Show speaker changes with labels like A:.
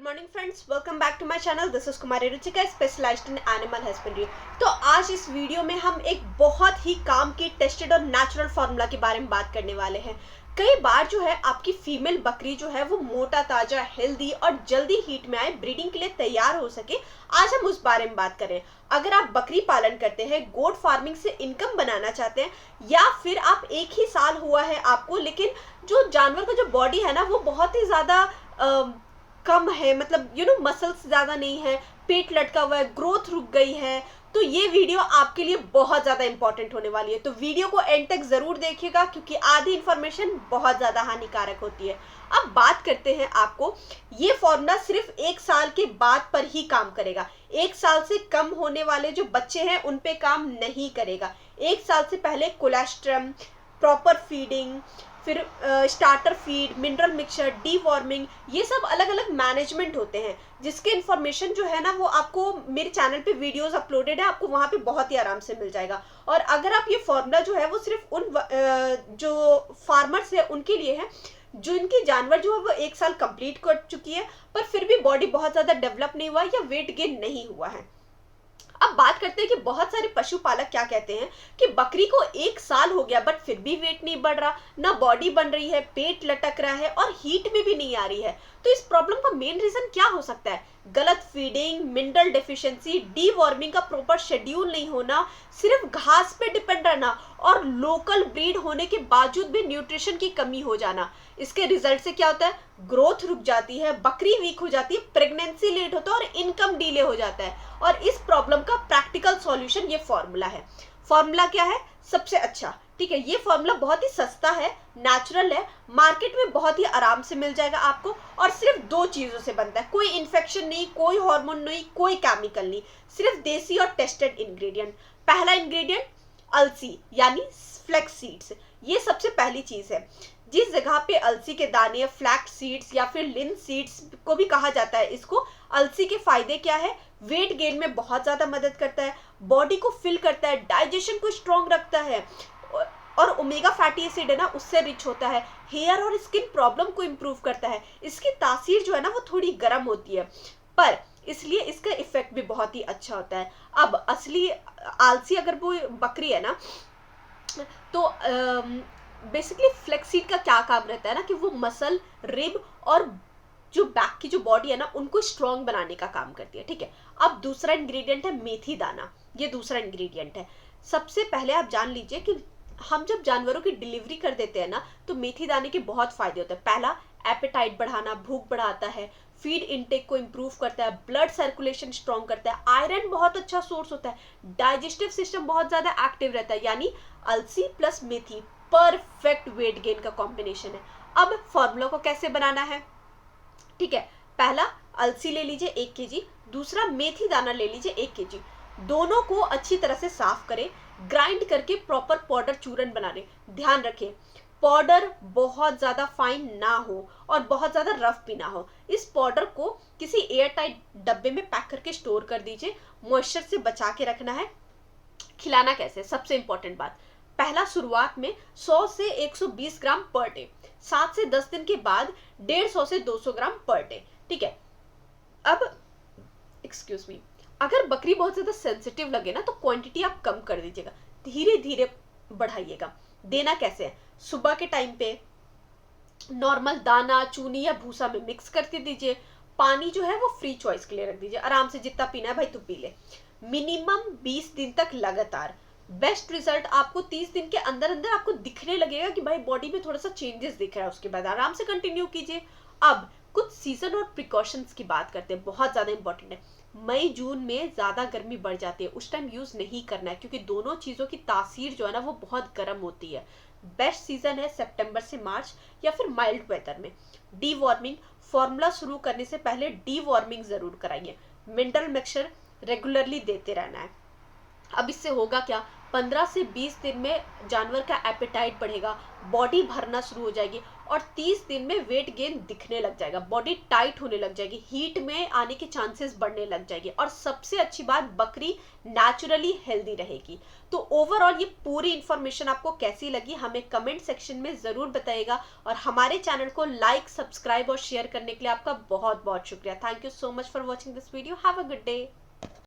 A: Good morning friends, welcome back to my channel. This is Kumari Ruchika, specialised in animal husbandry. तो आज इस video में हम एक बहुत ही काम की टेस्टेड और नेचुरल फार्मूला के बारे में बात करने वाले हैं। कई बार जो है आपकी फीमेल बकरी जो है वो मोटा ताजा, हेल्दी और जल्दी हीट में आए, ब्रीडिंग के लिए तैयार हो सके। आज हम उस बारे में बात करें। अगर आप बकरी पालन करते हैं, गोट फार्मिंग से इनकम बनाना चाहते हैं, या फिर आप एक ही साल हुआ है आपको, लेकिन जो जानवर का जो बॉडी है ना वो बहुत ही ज्यादा कम है, मतलब मसल्स ज्यादा नहीं है, पेट लटका हुआ है, ग्रोथ रुक गई है, तो ये वीडियो आपके लिए बहुत ज्यादा इंपॉर्टेंट होने वाली है। तो वीडियो को एंड तक जरूर देखिएगा, क्योंकि आधी इंफॉर्मेशन बहुत ज्यादा हानिकारक होती है। अब बात करते हैं, आपको ये फॉर्मूला सिर्फ एक साल के बाद पर ही काम करेगा। एक साल से कम होने वाले जो बच्चे हैं उन पे काम नहीं करेगा। एक साल से पहले कोलेस्ट्रम, प्रॉपर फीडिंग, फिर starter feed, mineral mixture, deworming, ये सब अलग अलग मैनेजमेंट होते हैं, जिसके इन्फॉर्मेशन जो है ना वो आपको मेरे चैनल पे वीडियोस अपलोडेड है, आपको वहाँ पे बहुत ही आराम से मिल जाएगा। और अगर आप ये फॉर्मूला जो है वो सिर्फ उन जो फार्मर्स है उनके लिए है जो इनकी जानवर जो है वो एक साल कंप्लीट कर चुकी है, पर फिर भी बॉडी बहुत ज्यादा डेवलप नहीं हुआ या वेट गेन नहीं हुआ है। अब बात करते हैं कि बहुत सारे पशुपालक क्या कहते हैं कि बकरी को एक साल हो गया बट फिर भी वेट नहीं बढ़ रहा, ना बॉडी बन रही है, पेट लटक रहा है और हीट में भी नहीं आ रही है। तो इस प्रॉब्लम का मेन रीजन क्या हो सकता है? गलत फीडिंग, मिनरल डेफिशिएंसी, डीवॉर्मिंग का प्रॉपर शेड्यूल नहीं होना, सिर्फ घास पे डिपेंड रहना और लोकल ब्रीड होने के बावजूद भी न्यूट्रिशन की कमी हो जाना। इसके रिजल्ट से क्या होता है? ग्रोथ रुक जाती है, बकरी वीक हो जाती है, प्रेगनेंसी लेट होता है और इनकम डिले हो जाता है। और इस प्रॉब्लम का प्रैक्टिकल सॉल्यूशन ये फॉर्मूला है। फॉर्मूला क्या है? सबसे अच्छा, ठीक है, ये फॉर्मूला बहुत ही सस्ता है, नेचुरल है, मार्केट में बहुत ही आराम से मिल जाएगा आपको, और सिर्फ दो चीजों से बनता है। कोई इन्फेक्शन नहीं, कोई हार्मोन नहीं, कोई केमिकल नहीं, सिर्फ देसी और टेस्टेड इंग्रेडिएंट। पहला इंग्रेडिएंट अलसी यानी फ्लैक्स सीड्स, ये सबसे पहली चीज है। जिस जगह पे अलसी के दाने, फ्लैक्स सीड्स या फिर लिन सीड्स को भी कहा जाता है, इसको अलसी के फायदे क्या है? वेट गेन में बहुत ज्यादा मदद करता है, बॉडी को फिल करता है, डाइजेशन को स्ट्रॉन्ग रखता है, और ओमेगा फैटी एसिड है ना उससे रिच होता है, हेयर और स्किन प्रॉब्लम को इम्प्रूव करता है। इसकी तासीर जो है ना वो थोड़ी गर्म होती है, पर इसलिए इसका इफेक्ट भी बहुत ही अच्छा होता है। अब असली आलसी अगर वो बकरी है ना, तो बेसिकली फ्लेक्सीड का क्या काम रहता है ना कि वो मसल, रिब और जो बैक की जो बॉडी है ना उनको स्ट्रॉन्ग बनाने का काम करती है, ठीक है। अब दूसरा इंग्रेडिएंट है मेथी दाना, ये दूसरा इंग्रेडिएंट है। सबसे पहले आप जान लीजिए कि हम जब जानवरों की डिलीवरी कर देते हैं ना तो मेथी दाने के बहुत फायदे होते हैं। पहला, एपेटाइट बढ़ाना, भूख बढ़ाता है, फीड इनटेक को इम्प्रूव करता है, ब्लड सर्कुलेशन स्ट्रॉन्ग करता है, आयरन बहुत अच्छा सोर्स होता है, डाइजेस्टिव सिस्टम बहुत ज्यादा एक्टिव रहता है। यानी अलसी प्लस मेथी परफेक्ट वेट गेन का कॉम्बिनेशन है। अब फॉर्मूला को कैसे बनाना है, ठीक है। पहला अलसी ले लीजिए 1 kg, दूसरा मेथी दाना ले लीजिए 1 kg। दोनों को अच्छी तरह से साफ करें, ग्राइंड करके प्रॉपर पाउडर चूरन बना लें। ध्यान रखें पाउडर बहुत ज्यादा फाइन ना हो और बहुत ज्यादा रफ भी ना हो। इस पाउडर को किसी एयर टाइट डब्बे में पैक करके स्टोर कर दीजिए, मॉइस्चर से बचा के रखना है। खिलाना कैसे, सबसे इंपॉर्टेंट बात, पहला शुरुआत में 100 से 120 ग्राम पर डे, 7 से 10 दिन के बाद 150 से 200 ग्राम पर डे, ठीक है। अब एक्सक्यूज मी, अगर बकरी बहुत ज्यादा सेंसिटिव लगे ना तो क्वांटिटी आप कम कर दीजिएगा, धीरे धीरे बढ़ाइएगा। देना कैसे है? सुबह के टाइम पे नॉर्मल दाना, चूनी या भूसा में मिक्स करके दीजिए। पानी जो है वो फ्री चॉइस के लिए रख दीजिए, आराम से जितना पीना है भाई तो पी ले। मिनिमम 20 दिन तक लगातार। बेस्ट रिजल्ट आपको 30 दिन के अंदर अंदर आपको दिखने लगेगा कि भाई बॉडी में थोड़ा सा चेंजेस दिख रहा है, उसके बाद आराम से कंटिन्यू कीजिए। अब कुछ सीजन और प्रिकॉशंस की बात करते हैं, बहुत ज्यादा इंपॉर्टेंट है। मई जून में ज्यादा गर्मी बढ़ जाती है, उस टाइम यूज नहीं करना है, क्योंकि दोनों चीजों की तासीर जो है ना वो बहुत गर्म होती है। बेस्ट सीजन है सितंबर से मार्च या फिर माइल्ड वेदर में। डीवॉर्मिंग, फॉर्मूला शुरू करने से पहले डीवॉर्मिंग जरूर कराइए। मिनरल मिक्सचर रेगुलरली देते रहना है। अब इससे होगा क्या? 15 से 20 दिन में जानवर का एपेटाइट बढ़ेगा, बॉडी भरना शुरू हो जाएगी और 30 दिन में वेट गेन दिखने लग जाएगा, बॉडी टाइट होने लग जाएगी, हीट में आने के चांसेस बढ़ने लग जाएगी, और सबसे अच्छी बात बकरी नेचुरली हेल्दी रहेगी। तो ओवरऑल ये पूरी इंफॉर्मेशन आपको कैसी लगी हमें कमेंट सेक्शन में जरूर बताइएगा, और हमारे चैनल को लाइक, सब्सक्राइब और शेयर करने के लिए आपका बहुत बहुत शुक्रिया। Thank you so much for watching this video. Have a good day.